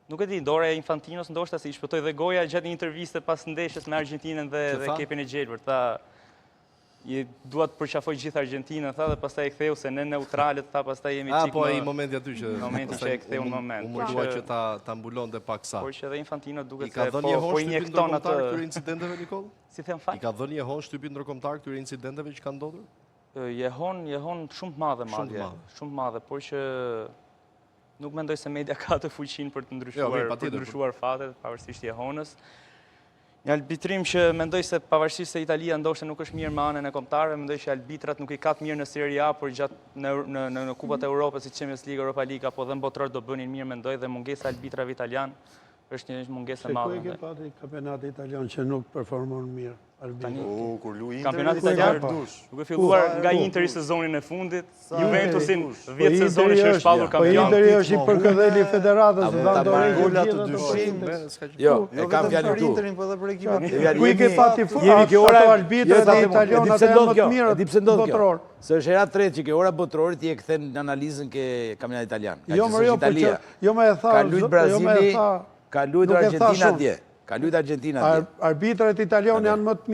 Nuk e di, dora e Infantinos ndoshta se i shpëtoi dhe goja gjatë një interviste pas ndeshjes me Argjentinën dhe kepin e gjelbër. Tha, dua të përqafoj gjithë Argjentinën, tha, dhe pastaj e ktheu se ne neutralet, tha, pastaj jemi çik. Po ai momenti aty që momenti që e ktheu në moment. U mundua që ta mbulonte pak sa. Por që edhe Infantino duket se po injekton atë këtyre incidenteve, Nikol? Si them fal? I ka dhënë jehon shtypin ndërkombëtar këtyre incidenteve që kanë ndodhur? Jehon shumë të madhe madje. Shumë të madhe, por që nuk mendoj se media ka të fuqinë për të ndryshuar fatet, pavarësisht jehonës. Një arbitrim që mendoj se pavarësisht se Italia ndoshta nuk është mirë me anën e kombëtarëve, mendoj që arbitrat nuk i katë mirë në Serie A, por gjatë në Kupat e Europës, si Champions League, Europa League apo dhe mbotëror do bënin mirë, mendoj, dhe mungesa e arbitrave italian është një mungesë e madhe. Se ku e ke pati kampionati italian që nuk performon mirë? Kur lu Inter, kampionati italian duke filluar nga Interi sezonin e fundit, Juventusin 10 sezone që është pallur kampion. Po Interi është i përkëdheli federatës, do ta marrë gola të dyshim. Jo, e kam fjalën këtu. Ku i ke pati ato arbitrat e italianët e më të mirë? Di pse ndodh kjo? Se është hera tretë që ke ora botrorit i e kthen në analizën ke kampionatit italian. Jo më e tha. Ka luajtur Brazili, ka luajtur Argentina atje. Ka luajtur Argentina atje. Arbitrat italianë janë më të mirë.